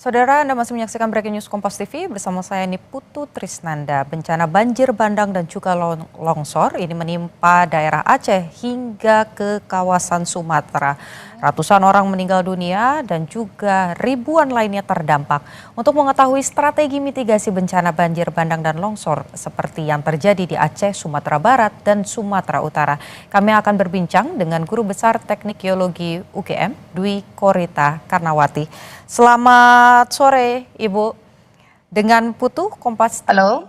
Saudara, Anda masih menyaksikan Breaking News Kompas TV bersama saya Niputu Trisnanda. Bencana banjir bandang dan juga longsor ini menimpa daerah Aceh hingga ke kawasan Sumatera. Ratusan orang meninggal dunia dan juga ribuan lainnya terdampak. Untuk mengetahui strategi mitigasi bencana banjir bandang dan longsor seperti yang terjadi di Aceh, Sumatera Barat, dan Sumatera Utara, kami akan berbincang dengan Guru Besar Teknik Geologi UGM, Dwi Korita Karnawati. Selamat sore, Ibu. Dengan Putu Kompas TV. Halo.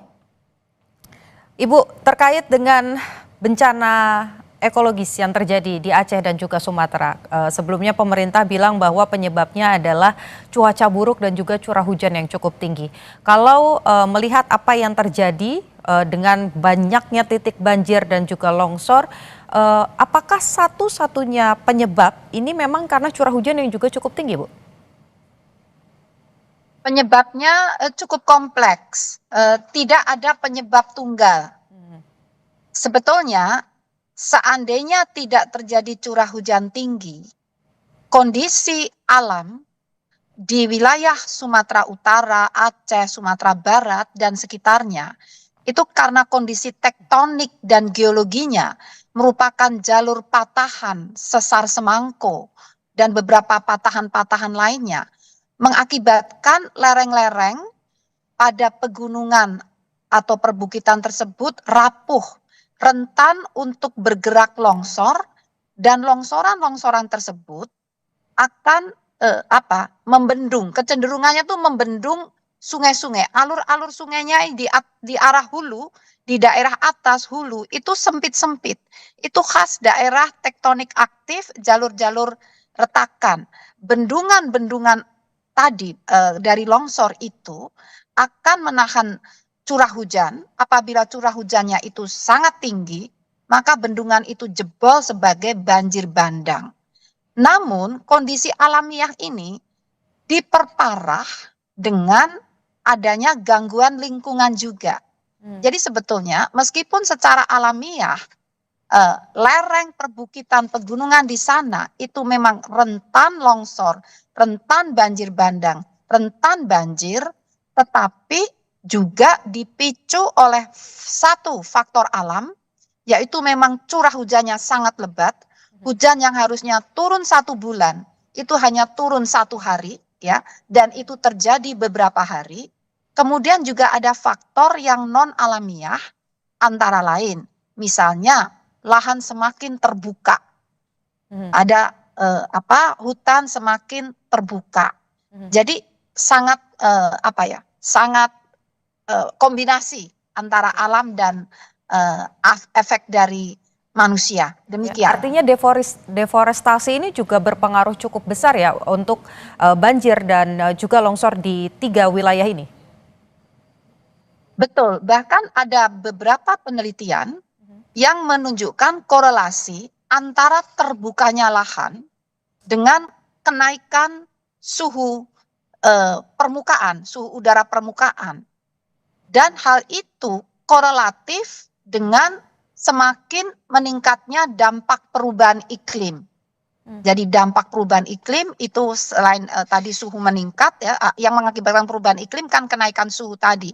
Ibu, terkait dengan bencana ekologis yang terjadi di Aceh dan juga Sumatera. Sebelumnya pemerintah bilang bahwa penyebabnya adalah cuaca buruk dan juga curah hujan yang cukup tinggi. Kalau melihat apa yang terjadi dengan banyaknya titik banjir dan juga longsor, apakah satu-satunya penyebab ini memang karena curah hujan yang juga cukup tinggi, Bu? Penyebabnya cukup kompleks, tidak ada penyebab tunggal. Sebetulnya, seandainya tidak terjadi curah hujan tinggi, kondisi alam di wilayah Sumatera Utara, Aceh, Sumatera Barat, dan sekitarnya, itu karena kondisi tektonik dan geologinya merupakan jalur patahan sesar Semangko dan beberapa patahan-patahan lainnya, mengakibatkan lereng-lereng pada pegunungan atau perbukitan tersebut rapuh, rentan untuk bergerak longsor, dan longsoran-longsoran tersebut akan membendung, kecenderungannya tuh membendung sungai-sungai, alur-alur sungainya di arah hulu, di daerah atas hulu itu sempit-sempit. Itu khas daerah tektonik aktif, jalur-jalur retakan. Bendungan-bendungan tadi dari longsor itu akan menahan curah hujan. Apabila curah hujannya itu sangat tinggi, maka bendungan itu jebol sebagai banjir bandang. Namun kondisi alamiah ini diperparah dengan adanya gangguan lingkungan juga. Jadi sebetulnya meskipun secara alamiah lereng perbukitan pegunungan di sana itu memang rentan longsor, rentan banjir bandang, rentan banjir, tetapi juga dipicu oleh satu faktor alam, yaitu memang curah hujannya sangat lebat. Hujan yang harusnya turun 1 bulan, itu hanya turun 1 hari, ya, dan itu terjadi beberapa hari. Kemudian juga ada faktor yang non alamiah, antara lain, misalnya lahan semakin terbuka, ada hutan semakin terbuka. Jadi sangat sangat kombinasi antara alam dan efek dari manusia. Demikian. Artinya deforestasi ini juga berpengaruh cukup besar ya untuk banjir dan juga longsor di 3 wilayah ini. Betul, bahkan ada beberapa penelitian yang menunjukkan korelasi antara terbukanya lahan dengan kenaikan suhu permukaan, suhu udara permukaan. Dan hal itu korelatif dengan semakin meningkatnya dampak perubahan iklim. Jadi dampak perubahan iklim itu selain tadi suhu meningkat, ya, yang mengakibatkan perubahan iklim kan kenaikan suhu tadi.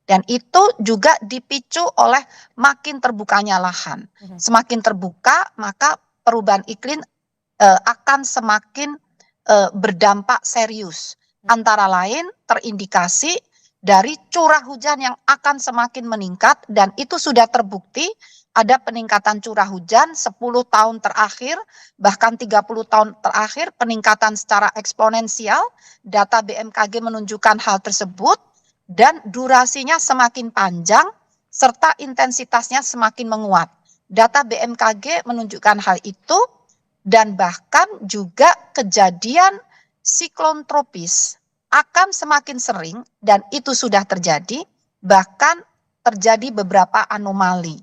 Dan itu juga dipicu oleh makin terbukanya lahan. Semakin terbuka, maka perubahan iklim akan semakin berdampak serius. Antara lain terindikasi dari curah hujan yang akan semakin meningkat, dan itu sudah terbukti ada peningkatan curah hujan 10 tahun terakhir, bahkan 30 tahun terakhir, peningkatan secara eksponensial. Data BMKG menunjukkan hal tersebut. Dan durasinya semakin panjang serta intensitasnya semakin menguat. Data BMKG menunjukkan hal itu, dan bahkan juga kejadian siklon tropis akan semakin sering, dan itu sudah terjadi, bahkan terjadi beberapa anomali.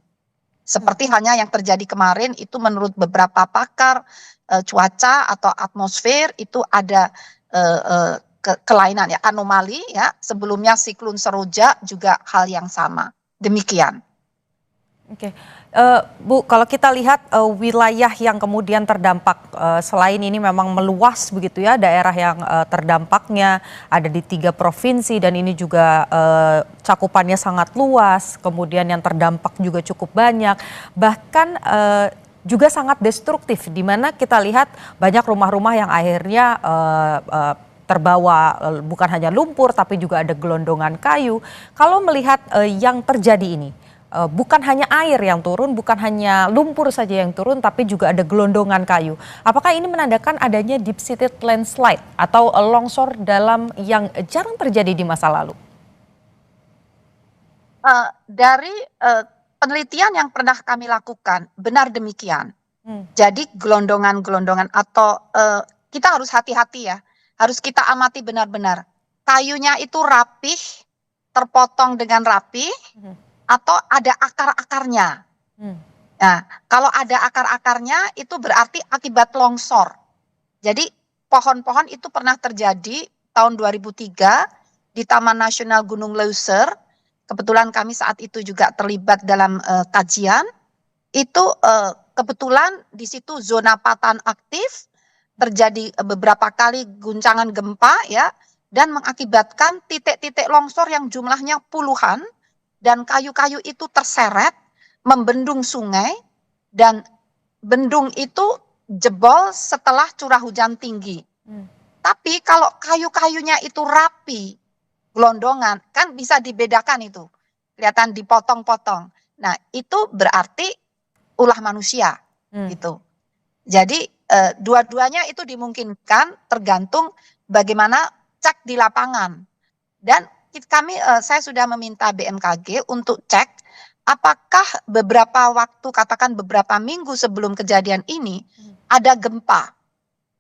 Seperti halnya yang terjadi kemarin itu menurut beberapa pakar cuaca atau atmosfer itu ada kelainan, ya, anomali, ya. Sebelumnya siklon Seroja juga hal yang sama. Demikian. Oke, Bu, kalau kita lihat wilayah yang kemudian terdampak selain ini memang meluas begitu ya, daerah yang terdampaknya ada di 3 provinsi dan ini juga cakupannya sangat luas, kemudian yang terdampak juga cukup banyak, bahkan juga sangat destruktif, di mana kita lihat banyak rumah-rumah yang akhirnya terbawa bukan hanya lumpur tapi juga ada gelondongan kayu. Kalau melihat yang terjadi ini, bukan hanya air yang turun, bukan hanya lumpur saja yang turun, tapi juga ada gelondongan kayu. Apakah ini menandakan adanya deep seated landslide atau longsor dalam yang jarang terjadi di masa lalu? Dari penelitian yang pernah kami lakukan, benar demikian. Hmm. Jadi gelondongan-gelondongan atau kita harus hati-hati ya, harus kita amati benar-benar. Kayunya itu rapih, terpotong dengan rapi, atau ada akar-akarnya. Nah, kalau ada akar-akarnya itu berarti akibat longsor. Jadi pohon-pohon itu pernah terjadi tahun 2003 di Taman Nasional Gunung Leuser. Kebetulan kami saat itu juga terlibat dalam kajian. Itu kebetulan di situ zona patahan aktif, terjadi beberapa kali guncangan gempa ya, dan mengakibatkan titik-titik longsor yang jumlahnya puluhan, dan kayu-kayu itu terseret, membendung sungai, dan bendung itu jebol setelah curah hujan tinggi. Tapi kalau kayu-kayunya itu rapi, gelondongan, kan bisa dibedakan itu. Kelihatan dipotong-potong. Nah, itu berarti ulah manusia gitu. Jadi dua-duanya itu dimungkinkan tergantung bagaimana cek di lapangan. Dan saya sudah meminta BMKG untuk cek apakah beberapa waktu, katakan beberapa minggu sebelum kejadian ini ada gempa.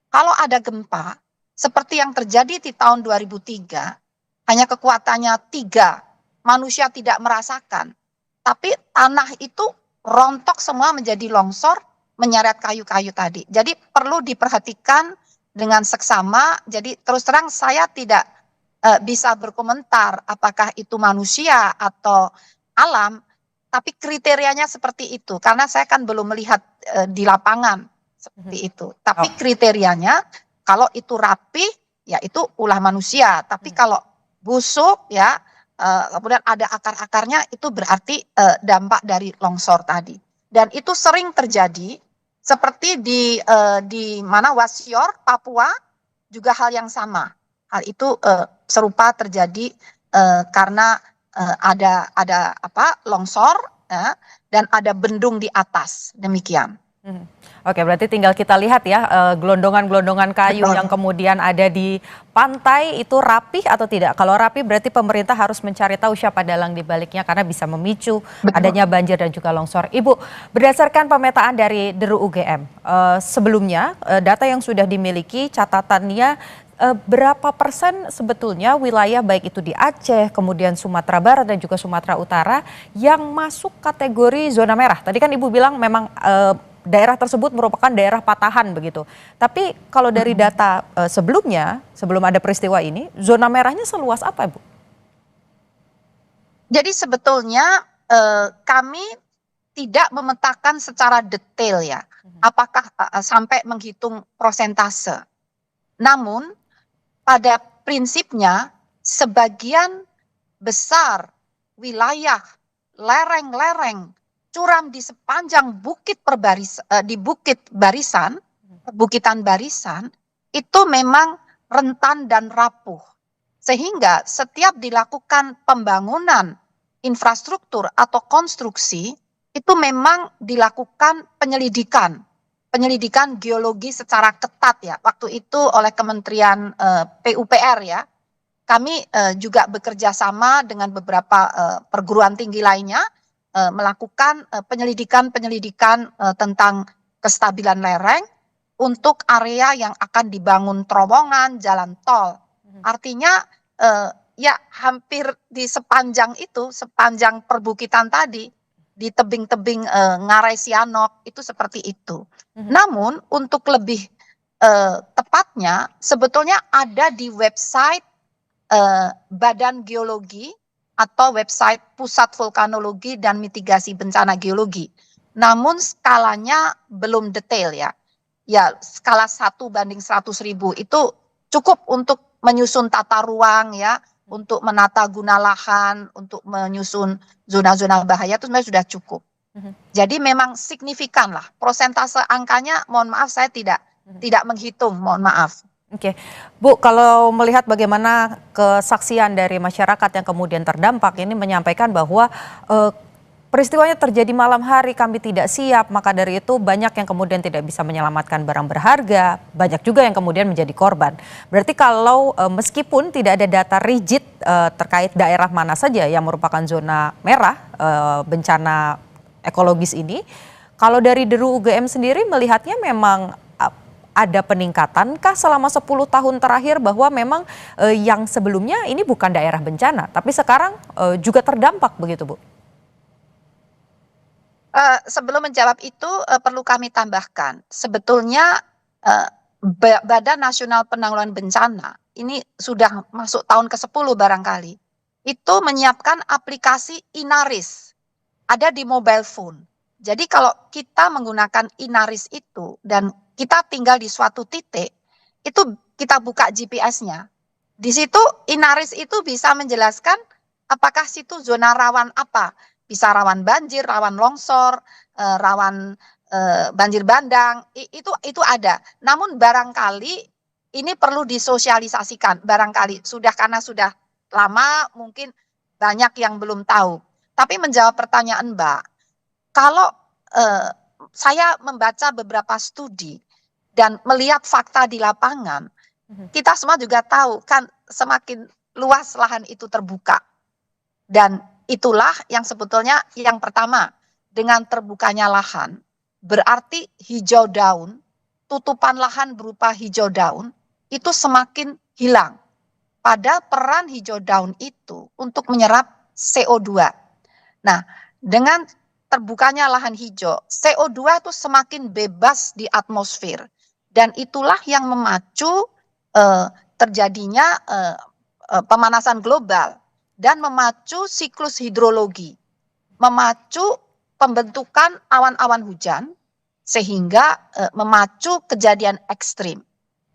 Kalau ada gempa seperti yang terjadi di tahun 2003, hanya kekuatannya 3, manusia tidak merasakan, tapi tanah itu rontok semua menjadi longsor, menyeret kayu-kayu tadi. Jadi perlu diperhatikan dengan seksama. Jadi terus terang saya tidak bisa berkomentar apakah itu manusia atau alam, tapi kriterianya seperti itu. Karena saya kan belum melihat di lapangan seperti itu. Tapi kriterianya kalau itu rapi, ya itu ulah manusia. Tapi kalau busuk ya, kemudian ada akar-akarnya, itu berarti dampak dari longsor tadi. Dan itu sering terjadi, seperti di mana Wasior, Papua, juga hal yang sama. Hal itu serupa terjadi karena ada longsor dan ada bendung di atas, demikian. Oke, berarti tinggal kita lihat ya gelondongan-gelondongan kayu yang kemudian ada di pantai itu rapih atau tidak. Kalau rapih berarti pemerintah harus mencari tahu siapa dalang di baliknya karena bisa memicu adanya banjir dan juga longsor. Ibu, berdasarkan pemetaan dari Deru UGM, sebelumnya data yang sudah dimiliki catatannya berapa persen sebetulnya wilayah baik itu di Aceh, kemudian Sumatera Barat dan juga Sumatera Utara yang masuk kategori zona merah. Tadi kan Ibu bilang memang daerah tersebut merupakan daerah patahan begitu. Tapi kalau dari data sebelumnya, sebelum ada peristiwa ini, zona merahnya seluas apa, Ibu? Jadi sebetulnya kami tidak memetakan secara detail ya, apakah sampai menghitung prosentase. Namun pada prinsipnya sebagian besar wilayah lereng-lereng curam di sepanjang Bukitan Barisan itu memang rentan dan rapuh. Sehingga setiap dilakukan pembangunan infrastruktur atau konstruksi itu memang dilakukan penyelidikan geologi secara ketat ya. Waktu itu oleh Kementerian PUPR ya. Kami juga bekerja sama dengan beberapa perguruan tinggi lainnya melakukan penyelidikan tentang kestabilan lereng untuk area yang akan dibangun terowongan, jalan tol. Artinya ya hampir di sepanjang perbukitan tadi, di tebing-tebing Ngarai Sianok itu seperti itu. Namun untuk lebih tepatnya sebetulnya ada di website Badan Geologi atau website Pusat Vulkanologi dan Mitigasi Bencana Geologi. Namun skalanya belum detail ya. Ya, skala 1:100.000 itu cukup untuk menyusun tata ruang ya, untuk menata guna lahan, untuk menyusun zona-zona bahaya itu sebenarnya sudah cukup. Jadi memang signifikan lah. Persentase angkanya, mohon maaf saya tidak menghitung, mohon maaf. Oke, Bu, kalau melihat bagaimana kesaksian dari masyarakat yang kemudian terdampak ini menyampaikan bahwa peristiwanya terjadi malam hari, kami tidak siap, maka dari itu banyak yang kemudian tidak bisa menyelamatkan barang berharga, banyak juga yang kemudian menjadi korban. Berarti kalau meskipun tidak ada data rigid terkait daerah mana saja yang merupakan zona merah bencana ekologis ini, kalau dari Deru UGM sendiri melihatnya memang ada peningkatankah selama 10 tahun terakhir bahwa memang yang sebelumnya ini bukan daerah bencana, tapi sekarang juga terdampak begitu, Bu? Sebelum menjawab itu perlu kami tambahkan, sebetulnya Badan Nasional Penanggulangan Bencana ini sudah masuk tahun ke-10 barangkali, itu menyiapkan aplikasi Inaris, ada di mobile phone. Jadi kalau kita menggunakan Inaris itu dan kita tinggal di suatu titik, itu kita buka GPS-nya. Di situ Inaris itu bisa menjelaskan apakah situ zona rawan apa. Bisa rawan banjir, rawan longsor, rawan banjir bandang, itu ada. Namun barangkali ini perlu disosialisasikan. Barangkali karena sudah lama mungkin banyak yang belum tahu. Tapi menjawab pertanyaan Mbak, kalau saya membaca beberapa studi dan melihat fakta di lapangan, kita semua juga tahu kan semakin luas lahan itu terbuka. Dan itulah yang sebetulnya yang pertama, dengan terbukanya lahan, berarti hijau daun, tutupan lahan berupa hijau daun, itu semakin hilang. Pada peran hijau daun itu untuk menyerap CO2. Nah, dengan terbukanya lahan hijau, CO2 itu semakin bebas di atmosfer. Dan itulah yang memacu terjadinya pemanasan global dan memacu siklus hidrologi, memacu pembentukan awan-awan hujan, sehingga memacu kejadian ekstrim.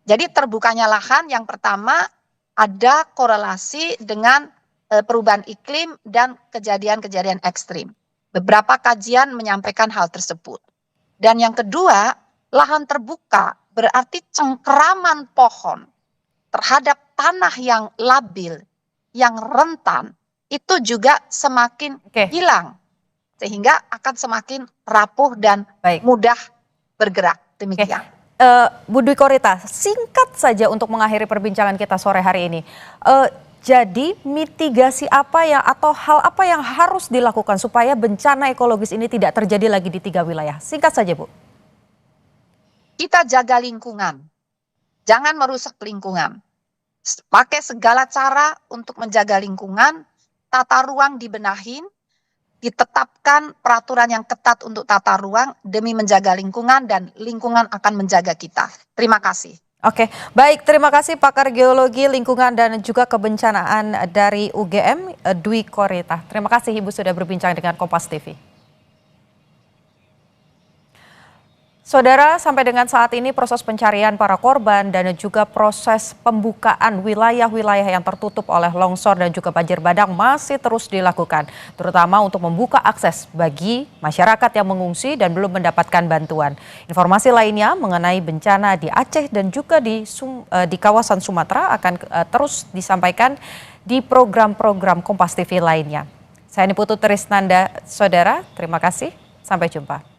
Jadi terbukanya lahan yang pertama ada korelasi dengan perubahan iklim dan kejadian-kejadian ekstrim. Beberapa kajian menyampaikan hal tersebut. Dan yang kedua, lahan terbuka berarti cengkeraman pohon terhadap tanah yang labil, yang rentan, itu juga semakin hilang. Sehingga akan semakin rapuh dan mudah bergerak. Demikian. Bu Dwi Korita, singkat saja untuk mengakhiri perbincangan kita sore hari ini. Jadi mitigasi apa yang atau hal apa yang harus dilakukan supaya bencana ekologis ini tidak terjadi lagi di 3 wilayah? Singkat saja, Bu. Kita jaga lingkungan, jangan merusak lingkungan. Pakai segala cara untuk menjaga lingkungan, tata ruang dibenahin, ditetapkan peraturan yang ketat untuk tata ruang demi menjaga lingkungan dan lingkungan akan menjaga kita. Terima kasih. Oke, baik, terima kasih pakar geologi, lingkungan dan juga kebencanaan dari UGM, Dwi Korita. Terima kasih Ibu sudah berbincang dengan Kompas TV. Saudara, sampai dengan saat ini proses pencarian para korban dan juga proses pembukaan wilayah-wilayah yang tertutup oleh longsor dan juga banjir bandang masih terus dilakukan, terutama untuk membuka akses bagi masyarakat yang mengungsi dan belum mendapatkan bantuan. Informasi lainnya mengenai bencana di Aceh dan juga di kawasan Sumatera akan terus disampaikan di program-program Kompas TV lainnya. Saya Niputu Trisnanda, saudara, terima kasih, sampai jumpa.